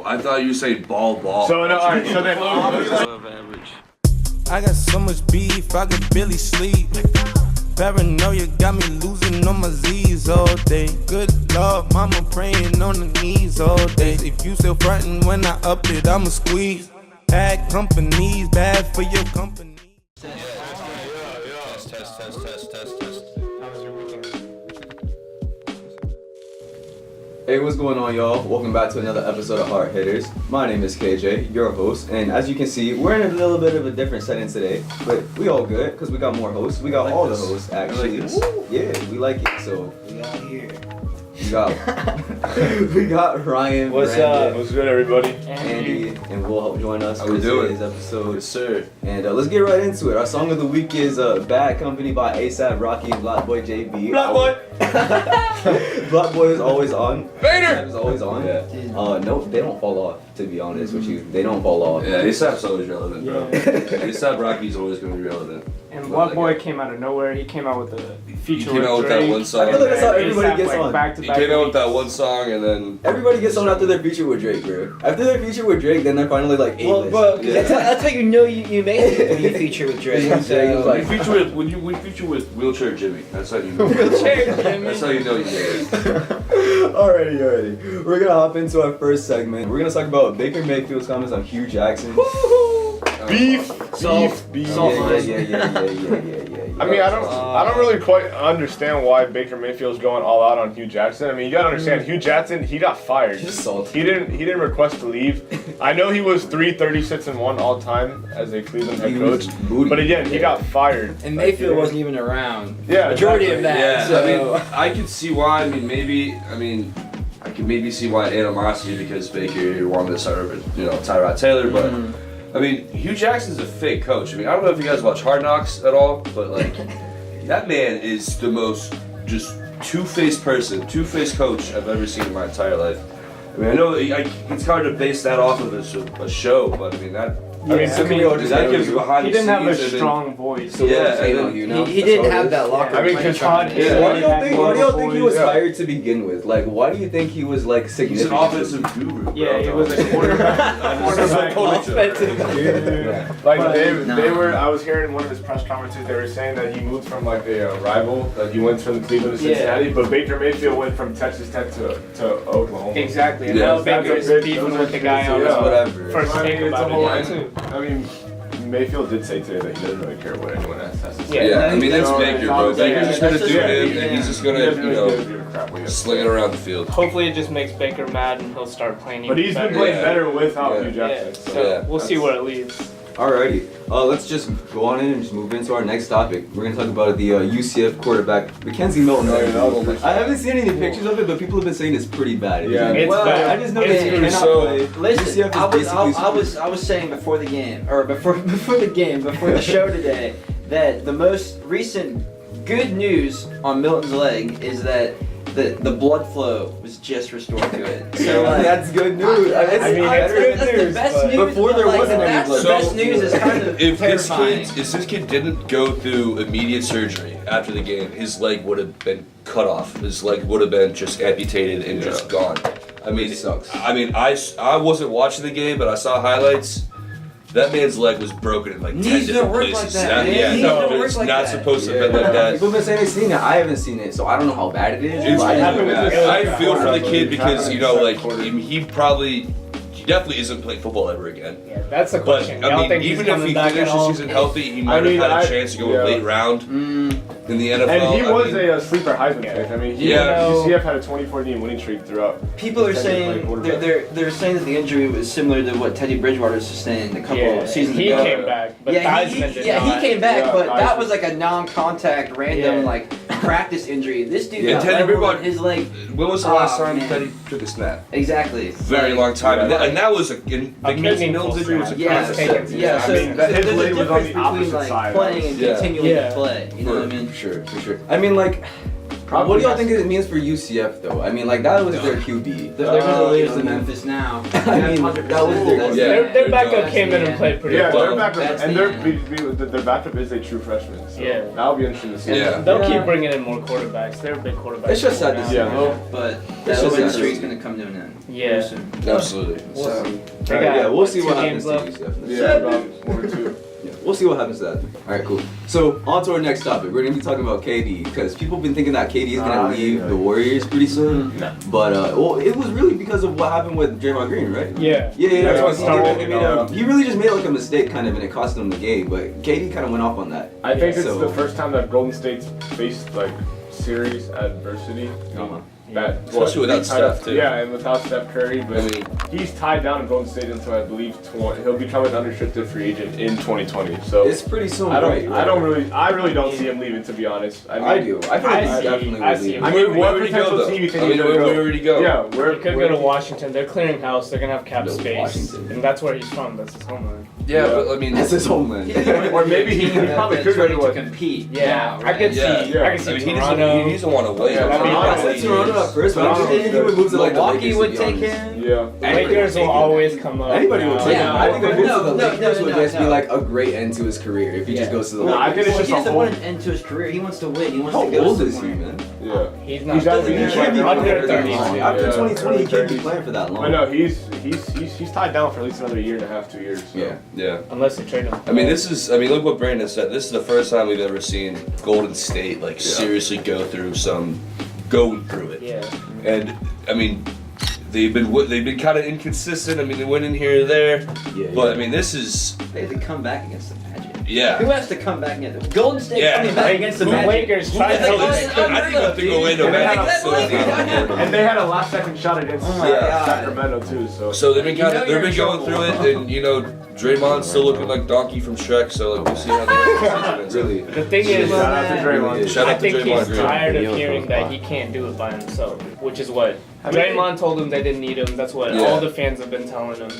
Oh, I thought you said ball. So no, alright, so then Above average. I got so much beef, I could barely sleep. Paranoia got me losing on my Z's all day. Good Lord, mama praying on the knees all day. If you still frontin' when I up it, I'ma squeeze. Bad companies, bad for your company. Test. Hey, what's going on, y'all? Welcome back to another episode of Hard Hitters. My name is KJ, your host, and as you can see, we're in a little bit of a different setting today, but we all good because we got more hosts. We got all the hosts actually. Yeah, we like it. So We out here. we got Ryan. what's Brandon, up? What's good, everybody? Andy, and Will help join us How for we doing? today's episode. Yes, sir. And let's get right into it. Our song of the week is Bad Company by A$AP Rocky and Black Boy JB. Black Boy! Black Boy is always on. Vader! A$AP is always on. Yeah. No, they don't fall off, to be honest with you. They don't fall off. Yeah, A$AP's always relevant, bro. A$AP Rocky's always gonna be relevant. And Black Boy came out of nowhere. He came out with a feature He came out with that Drake. one song. I feel like that's how And everybody A$AP, gets like, on. Back to He back came out with weeks. that one song and then Everybody gets on after their feature with Drake, bro. After their feature with Drake, then they're finally like A-list. Well, Yeah. that's how you know you made it when you feature with Drake. Yeah, Drake was like- when you feature with Wheelchair Jimmy. That's how you know. Wheelchair Jimmy. That's how you know you did it. Alrighty. We're gonna hop into our first segment. We're gonna talk about Baker Mayfield's comments on Hugh Jackson. Beef. Yeah. I mean, I don't really quite understand why Baker Mayfield's going all out on Hugh Jackson. I mean, you gotta understand, Hugh Jackson, he got fired. Just salty. He didn't request to leave. I know he was 336-1 all time as a Cleveland head He was coach, booty. but again, he Yeah. got fired. And Mayfield wasn't even around. Yeah, Majority exactly. of that. Yeah, So. I mean, I could see why. I could maybe see why animosity because Baker wanted to start over, Tyrod Taylor, but I mean, Hugh Jackson's a fake coach. I mean, I don't know if you guys watch Hard Knocks at all, but like, that man is the most just two-faced coach I've ever seen in my entire life. I mean, I know it's hard to base that off of a show, but I mean that. I mean, so can we all just that know gives you? you behind He the didn't have a scenes and then- strong voice. So Yeah, saying and on you now. He That's didn't all have it that is. locker I mean, room. because Todd- Yeah. Why do y'all think he was Yeah. fired to begin with? Like, why do you think he was like He's significant? an offensive guru. Bro. Yeah, he was a quarterback. Like But, they were. I was hearing in one of his press conferences. They were saying that he moved from like a rival. That he went from Cleveland to Yeah. Cincinnati, but Baker Mayfield went from Texas Tech to Oklahoma. Exactly. And Yeah, now that's Baker is a big- beefing those with are the guy big- on yeah. his Whatever. first I mean, take it's a about whole. it. I mean, Mayfield did say today that he doesn't really care what anyone else has to say. Yeah, I mean that's So, Baker, bro. yeah, Baker's just gonna that's do just- him, yeah. and he's just He gonna, doesn't really give a crap what he has to sling it say. around the field. Hopefully it just makes Baker mad and he'll start playing But even he's been better. playing Yeah. better without Yeah. Hugh Yeah, Jackson. so Yeah. we'll see where it leads. Alrighty, let's just go on in and just move into our next topic. We're gonna talk about the UCF quarterback, Mackenzie Milton. I haven't seen any pictures of it, but people have been saying it's pretty bad. Yeah. It's Well, bad. I just know It's that he pretty cannot so- play. Listen, UCF I is basically was saying before the game, or before the show today, that the most recent good news on Milton's leg is that the blood flow was just restored to it. So like, that's good news. I mean, that's the best but news. before there but, like, wasn't any that's blood the flow. best news. Is kind of If terrifying. this kid didn't go through immediate surgery after the game, his leg would have been cut off. His leg would have been just amputated and just gone. I mean, It sucks. I mean, I wasn't watching the game, but I saw highlights. That man's leg was broken in like 10 Knees different don't work like places. that, man. Yeah, Knees no, don't work it's like not that. supposed to have been like that. People have been saying they've seen it. I haven't seen it, so I don't know how bad it is. It's but I really know bad. it's- I feel for the kid because he definitely isn't playing football ever again. Yeah, that's the But question. I Y'all mean, think he's even if coming he back at finished the all? season healthy, he might mean, have had I- a chance to go yeah. late round in the NFL. And he I was mean, a sleeper Heisman pick. I mean, Yeah. UCF had a 24-game winning streak throughout. People are Teddy saying played quarterback. they're saying that the injury was similar to what Teddy Bridgewater sustained a couple Yeah, seasons he ago. came back, but yeah, Theismann did not. he came back, Yeah, but that Theismann. was like a non-contact, random Yeah. like practice injury. This dude Yeah, got Teddy leveled Bridgewater- in his leg. when was the last Oh, time man. Teddy took a snap? Exactly. Very long time, Yeah. and that was Mackenzie meaningful Mills injury was a snap. Yeah, constant. so, Seconds. yeah. So I mean, that his there's a leg was on difference the between opposite like side. playing and Yeah. continuing Yeah. to play. You know what I mean? For sure. I mean, like, What do y'all think it means for UCF though? I mean, like that was their QB. They're gonna lose to Memphis now. I mean, that was their. Their backup came in and played pretty Yeah, well. their backup, That's and the their backup is a true freshman. So Yeah. that'll be interesting to see. Yeah. They'll keep bringing in more quarterbacks. They're a big quarterback. It's just sad to now. see. Yeah. But It's that just win that streak's season. gonna come to an end. Yeah. soon. Absolutely. We'll So- see. They Alright, got, yeah, we'll see 2 what games happens to left. UCF. Yeah, about 1 or 2. Yeah, we'll see what happens to that. All right, cool. So on to our next topic. We're gonna be talking about KD because people have been thinking that KD is gonna leave the Warriors pretty soon. No. But well, it was really because of what happened with Draymond Green, right? Yeah. Yeah. That's what he started did- it. He really just made like a mistake, kind of, and it cost him the game. But KD kind of went off on that. I think it's So- the first time that Golden State's faced like series adversity. Uh-huh. That Especially without he's tied up- Steph, too. Yeah, and without Steph Curry, but I mean- he's tied down in Golden State until I believe he'll become an unrestricted free agent in 2020. So It's pretty soon, I right? really don't see him leaving, to be honest. I do. I feel like I he see- definitely I would see leave. him. I mean, Where what would he go, potential though? team you think I mean, he's gonna go? where would he go? Yeah, He could go to Washington. They're clearing house. They're gonna have cap No, space, Washington. and that's where he's from. That's his homeland. Yeah, but I mean, That's his homeland. Or maybe he probably could go ready to to what? compete. Yeah, now, I could Yeah. see. Yeah. I could see I mean, Toronto. he doesn't want to wait. Yeah, I mean, Toronto- I said Toronto at first, but I'm Toronto's thinking he would move to like the Milwaukee Lakers, would to be take honest. him. Yeah. Lakers will always come up. Anybody would take Yeah. him. I think if it's to the No, Lakers no, would no, just be no. like a great end to his career if he just Yeah. goes to the No, I Lakers. think it's Well, just he a doesn't whole. want an end to his career. He wants to win. He wants How to go old is he, somewhere. man? Yeah. He's not. He's not- He Yeah, can't be under playing for that 30. long. Yeah. After 2020, he can't be 30s. playing for that long. But no, he's tied down for at least another year and a half, 2 years. So. Yeah. Yeah. Unless they trade him. I mean, look what Brandon said. This is the first time we've ever seen Golden State seriously going through it. Yeah. And I mean, they've been kind of inconsistent. I mean, they went in here or there, Yeah, but yeah. I mean, this is They had to come back against the Magic. Who yeah. has to come back against the Golden State Yeah. coming back against the The Magic? Lakers tried I think to. this- I think they'll think Orlando And they had Magic's still Exactly. And they had a last second shot against Oh my God. Sacramento too. So they've been You know they've you're been in going trouble. through it, and you know, Draymond's still looking like Donkey from Shrek. So like, we'll see how the rest Really. The thing is, Shout out to Draymond. Shout I out to think Draymond he's Green. tired of Video hearing profile. that he can't do it by himself, which is what I mean- Draymond told him they didn't need him. That's what Yeah. all the fans have been telling him.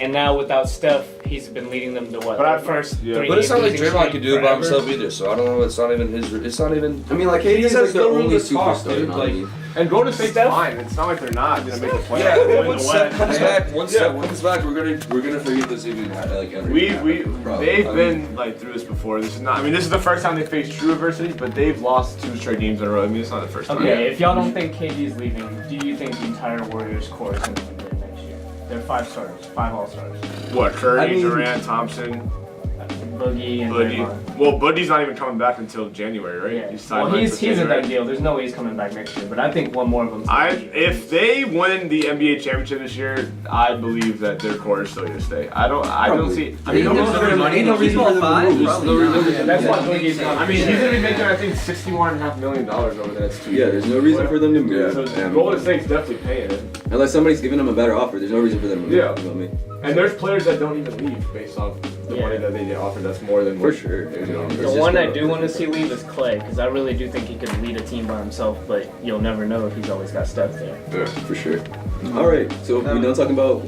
And now without Steph, he's been leading them to what? But Their I- first yeah. 3 But it's not like losing Draymond streak can do it by forever. himself either. So I don't know. It's not even his. It's not even. I mean, like He KD is just has like the no room only to talk, superstar. dude. You know what I mean? And Golden State's Steph- fine. It's not like they're not gonna make the playoffs. Yeah, They're well, in once the Steph West. comes back, once Yeah. Steph comes back, we're gonna forget this even like ever. We Probably. they've I mean, been like through this before. This is not. I mean, this is the first time they faced true adversity, but they've lost 2 straight games in a row. I mean, it's not the first time. Okay, if y'all don't think KD's leaving, do you think the entire Warriors core is going to be good next year? They're 5 starters, 5 all-stars. What? Curry, I mean- Durant, Thompson, Boogie and Boogie. Draymond. Well, Boogie's not even coming back until January, right? Yeah. He's Well, sidelined he's for a January. done deal. There's no way he's coming back next year. But I think one more of them's gonna be- If they win the NBA championship this year, I believe that their core is still going to stay. I don't Probably. see. I Ain't mean, no there's reason for them- ain't no reason for them to move. There's no reason. Yeah, that's why Yeah. Boogie's not. I mean, he's going to be making, I think, $61.5 million over the next 2 years. Yeah, there's no reason for them to move. So Golden State's definitely paying it. Unless somebody's giving them a better offer, there's no reason for them to move. Yeah. You know what I mean? And there's players that don't even leave based off the Yeah. money that they get offered. That's more than For what- sure. You know, It's The just one I gonna- do want to see leave is Clay, because I really do think he could lead a team by himself, but you'll never know if he's always got Steph there. Yeah. For sure. All right. So we done talking about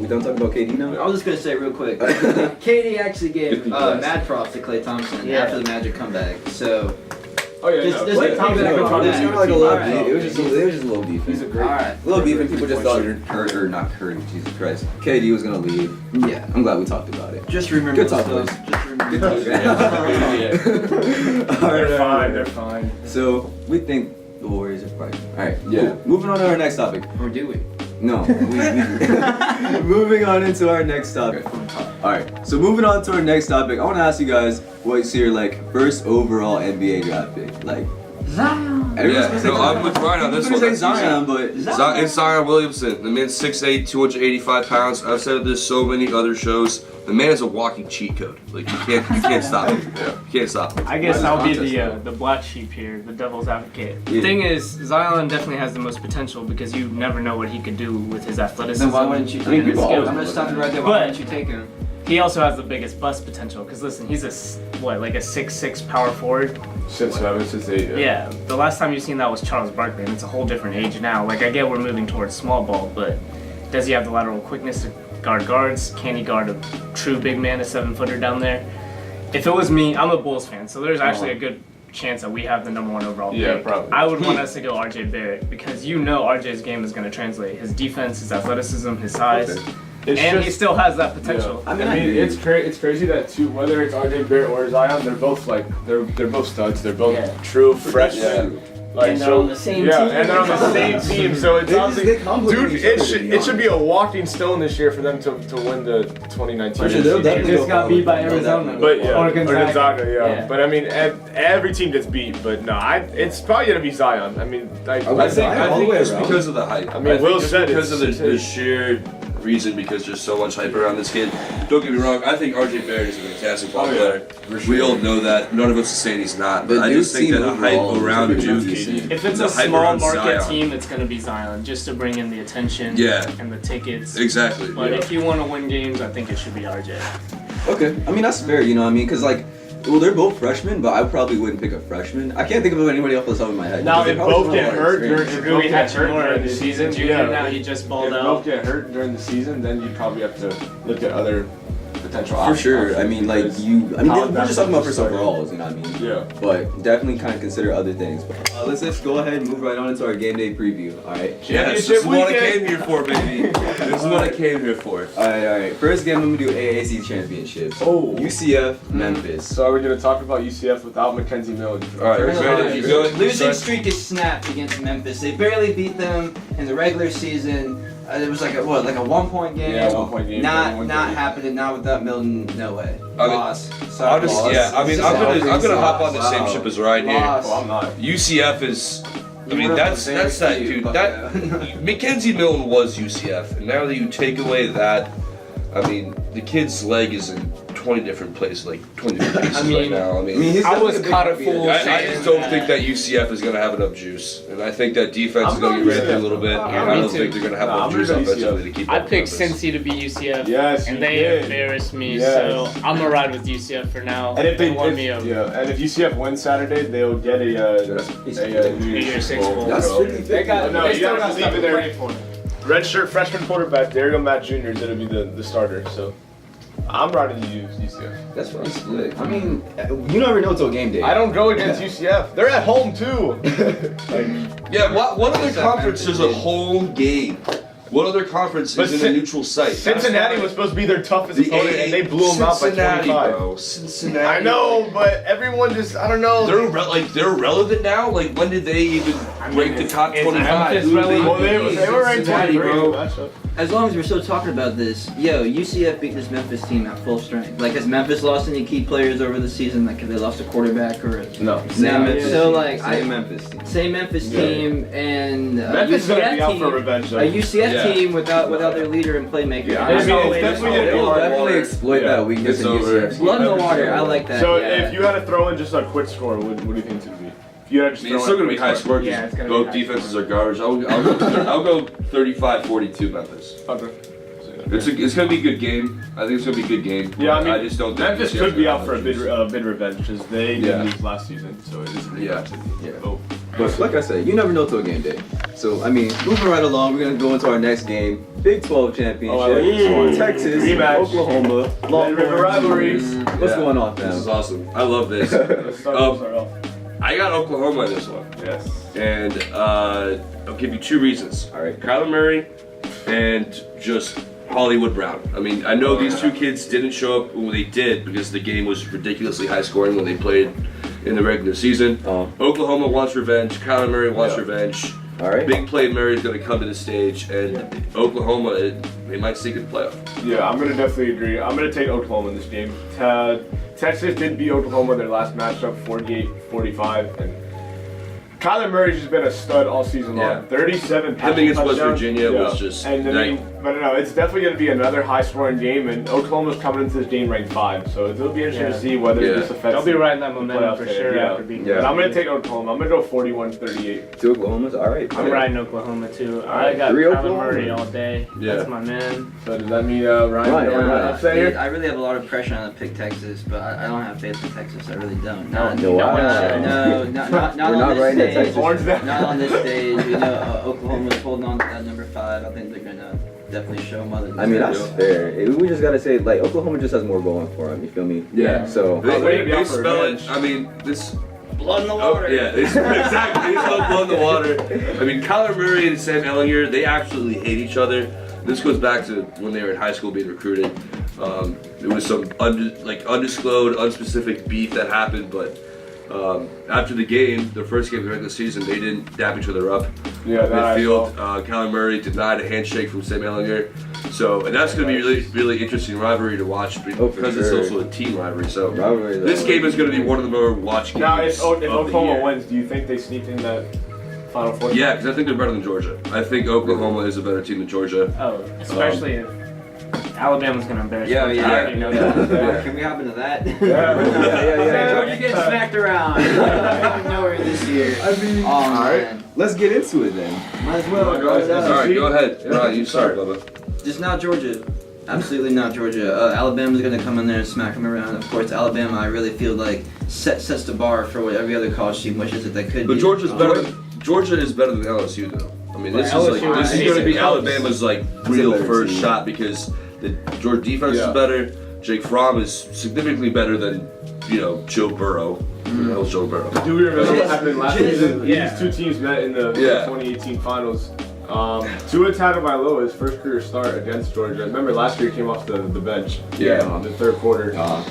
KD I now. was just gonna say real quick. Katie actually gave Yes. mad props to Klay Thompson Yeah. after the Magic comeback. So Oh yeah, This- no. this- Klay this- Thompson this- could this- probably this- be Kind of like a team little right. beef. It was just a little beef. He's a great. all right. A little beef, and people just thought Point or not Curry. Jesus Christ. KD was gonna leave. Yeah. I'm glad we talked about it. Just remember Good this, talk, though. boys. Just remember Good this. talk. All They're right. fine. They're fine. So we think the Warriors are fine. All right. Yeah. Cool. Moving on to our next topic. Or do we? No. Moving on into our next topic. All right. So moving on to our next topic, I want to ask you guys what's your first overall NBA draft pick? Like Zion. everyone's Yeah, gonna say no, Zion. I'm with Ryan on this Everyone's one. gonna say That's Zion, but Zion, it's Zion Williamson. The man's 6'8", 285 pounds. I've said this so many other shows. The man is a walking cheat code. Like you can't stop him. You can't stop him. I guess Win this I'll be contest, the black sheep here, the devil's advocate. Yeah. The thing is, Zion definitely has the most potential because you never know what he could do with his athleticism. Then why wouldn't you and take him? his skills. I'm gonna stop you right there. Why But- wouldn't you take him? He also has the biggest bust potential because listen, he's a 6'6" power forward. 6'7", 6'8". Yeah, the last time you've seen that was Charles Barkley, and it's a whole different age now. Like I get we're moving towards small ball, but does he have the lateral quickness to guard guards? Can he guard a true big man, a 7-footer down there? If it was me, I'm a Bulls fan, so there's actually a good chance that we have the number 1 overall pick. Yeah, probably. I would want us to go RJ Barrett because RJ's game is going to translate. His defense, his athleticism, his size. Okay. He still has that potential. Yeah. I mean, it's crazy that whether it's RJ Barrett or Zion, they're both studs. They're both true freshmen. Yeah. Like, and they're on the same team. And they're on the same team. So it's They complement each other, it should be a walking stone this year for them to win the 2019. For sure, they'll definitely just got beat by Arizona. But Or Gonzaga. yeah. But I mean, every team gets beat. But no, it's probably gonna be Zion. I mean, like, I I think it's around. because of the hype. I mean, Will said because it's- of the sheer reason, because there's so much hype around this kid. Don't get me wrong, I think RJ Barrett is a fantastic ball player. We all know that. None of us are saying he's not. But The I just Duke think that team the hype overall is around pretty Duke good. If it's the a hype small around market Zion. team, it's going to be Zion just to bring in the attention Yeah. and the tickets. Exactly. But if you want to win games, I think it should be RJ. Okay, I mean that's fair, you know what I mean? Because like, well, they're both freshmen, but I probably wouldn't pick a freshman. I can't think of anybody off the top of my head. Now, They if probably both don't get have hurt experience. during Rui Hachimura in the season, yeah. now he just If balled both out. get hurt during the season, then you probably have to look at other potential For options. sure. I mean, like Because we're just talking about first starting. overalls, you know what I mean? Yeah. But definitely kind of consider other things. Let's go ahead and move right on into our game day preview. All right. Yes, this is what I came here for, baby. This is what I came here for. All right. First game, I'm gonna do AAC championships. Oh. UCF, Memphis. So are we gonna talk about UCF without Mackenzie Mills? All right, ready? You go. Losing streak is snapped against Memphis. They barely beat them in the regular season. It was like a 1-point game. Yeah, 1-point game. Not happening. Not without Milton. No way. I mean, Loss. I'll just, yeah, I mean, I'm gonna hop on the same Wow. ship as Ryan here. Loss. Oh, I'm not. UCF is, I mean, were that's on the that same dude. team, That Mackenzie Milton was UCF, and now that you take away that, I mean, the kid's leg is in 20 different places, like 20 different pieces right now. I mean, he's I definitely was a big caught a copy. fool. I just don't think that UCF is going to have enough juice, and I think that defense is going to get ran through a little bit, and I me don't too. think they're going to have Nah, enough I'm juice gonna go offensively UCF. to keep I up with picked Memphis. Cincy to be UCF. Yes, you and they did. embarrassed me, Yes. so I'm gonna ride with UCF for now. And if they won me over. and if UCF wins Saturday, they'll get a New Year's Six bowl. That's bro. 50-50. They got, No, they you still gotta got leave stuff it to there. play for. Redshirt freshman quarterback Dario Matt Jr. is gonna be the starter. So I'm riding UCF. That's pretty slick. I mean, you never know till game day. I don't go against UCF. They're at home too. Yeah, what other conference is a home game? What other conference But is in a neutral site? Cincinnati was supposed to be their toughest opponent, and they blew them out by Cincinnati, 25. bro. Cincinnati. I know, but everyone just, I don't know. They're relevant now. Like, when did they even break the top is 25? Memphis Who did relevant? Well, they were ranked Cincinnati, 23 bro. in the matchup. As long as we're still talking about this, UCF beat this Memphis team at full strength. Like, has Memphis lost any key players over the season? Like, have they lost a quarterback or a... No. So, like, Same Memphis team. Same Memphis team and Memphis is gonna UCF be out team, for revenge, though. a UCF Yeah. team without their leader and playmaker. Yeah, There's no way it's to definitely solve gonna it. be They'll hard. definitely exploit Yeah. that weakness It's in over. UCF. Blood in the water. I like that. So yeah. if you had to throw in just a quick score, what do you think it would be? If you had to I just mean, it's throw still in gonna a be high quick score. Yeah, it's gonna be Both high defenses score. are garbage. I'll go 35-42 Memphis. Okay. It's gonna be a good game. I think it's gonna be a good game. Yeah, I mean, I just don't think Memphis UCF could be gonna out for a have bid juice. revenge because they Yeah. did lose last season, so it is a Yeah. rematch. Yeah. Oh. But like I said, you never know till game day. So, I mean, moving right along, we're going to go into our next game. Big 12 championship. Oh, I like this one. Texas, Rematch. Oklahoma. Red River rivalries. What's Yeah. going on, This is fam? awesome. I love this. Let's start off. I got Oklahoma in this one, Yes. and I'll give you two reasons. All right. Kyler Murray and just Hollywood Brown. I mean, I know these two kids didn't show up when they did because the game was ridiculously high scoring when they played in the regular season. Oklahoma wants revenge. Kyler Murray wants revenge. All right. Big play Murray is going to come to the stage, and Oklahoma, they might sneak in the playoff. Yeah, I'm gonna definitely agree. I'm gonna take Oklahoma in this game. Texas did beat Oklahoma in their last matchup, 48-45, and Kyler Murray's just been a stud all season long. Yeah. 37 Him passing against West touchdowns. Virginia was just And I mean, but no, it's definitely going to be another high-scoring game, and Oklahoma's coming into this game ranked 5, so it'll be interesting to see whether this affects. They'll be riding that the momentum playoff for game. sure Yeah. after beating. Yeah. But I'm going to take Oklahoma. I'm going to go 41-38. Two Oklahomas. All right. I'm riding Oklahoma too. I got Three Kyler Oklahoma. Murray all day. Yeah. That's my man. So does that mean Ryan? Ryan, going Ryan. upset here? I really have a lot of pressure on to pick Texas, but I don't have faith in Texas. I really don't. No, No, wow. not We're on not this writing that stage. Texas. Orange down. Not on this stage. You know, Oklahoma's holding on to that number 5. I think they're gonna definitely show them other. I mean, that's fair. We just got to say, like, Oklahoma just has more going for them. You feel me? Yeah. So, They Wait, be out for spell it. revenge. I mean, this blood in the water. Yeah, exactly. They smoke blood in the water. I mean, Kyler Murray and Sam Ehlinger, they absolutely hate each other. This goes back to when they were in high school being recruited. There was some undisclosed, unspecific beef that happened, but after the game, their first game of the regular season, they didn't dap each other up. Yeah, that Midfield, Kyler Murray denied a handshake from Sam Ehlinger. So, and that's going to be really, really interesting rivalry to watch because it's also a team rivalry. So, this game is going to be one of the more watched games. Now, if Oklahoma wins, do you think they sneak in that Final Four? Yeah, because I think they're better than Georgia. I think Oklahoma is a better team than Georgia. Oh, especially if Alabama's going to embarrass Yeah, Georgia. yeah. I already know that. Can we hop into that? Yeah. Georgia getting smacked around. I don't know her this year. I mean, Oh, alright. man. let's get into it then. Might as well. Go ahead. Go All right, go ahead. Right, you start, Bubba. Just not Georgia. Absolutely not Georgia. Alabama's going to come in there and smack them around. Of course, Alabama, I really feel like sets the bar for what every other college team wishes that they could But be. Georgia is better than LSU though. I mean, this is going to be Alabama's real first shot because the Georgia defense is better. Jake Fromm is significantly better than Joe Burrow. Who the hell's Joe Burrow? Do we remember what happened last season? Yeah. These two teams met in the 2018 finals. Tua Tagovailoa, his first career start against Georgia. Remember last year he came off the bench. Yeah. In the third quarter. I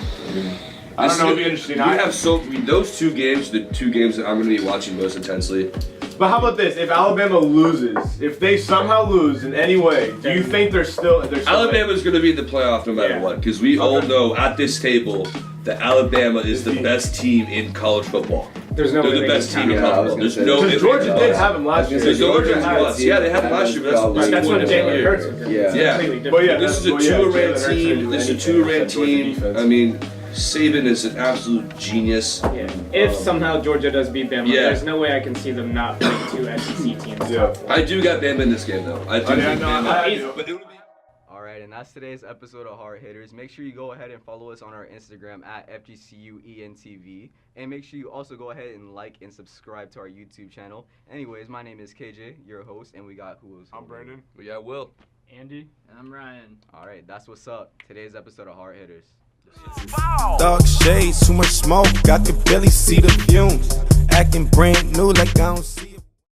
don't know. It'll be interesting. We have those two games, the two games that I'm going to be watching most intensely. But how about this? If Alabama loses, if they somehow lose in any way, do you think they're still Alabama's going to be in the playoff no matter what, because we all know at this table that Alabama is the best team in college football. There's no They're way the they best can team in top college football. There's no Because Georgia did have him last year. There's no difference. Yeah, they had him last year, but That's what that's Jalen Hurts was doing. Yeah. Yeah. Completely different. But yeah, This is a two-ranked team. This is a two-ranked team. I mean, Saban is an absolute genius. Yeah. If somehow Georgia does beat Bama, Yeah. there's no way I can see them not playing two SEC teams. Yeah. I do got Bama in this game though. I do think Bama. I do. But it would be. Alright, and that's today's episode of Hard Hitters. Make sure you go ahead and follow us on our Instagram at FGCU ENTV. And make sure you also go ahead and like and subscribe to our YouTube channel. Anyways, my name is KJ, your host, and we got who else? I'm Brandon. Yeah, Will. Andy? And I'm Ryan. Alright, that's what's up. Today's episode of Hard Hitters. Dark shades, too much smoke, I could barely see the fumes. Acting brand new like I don't see.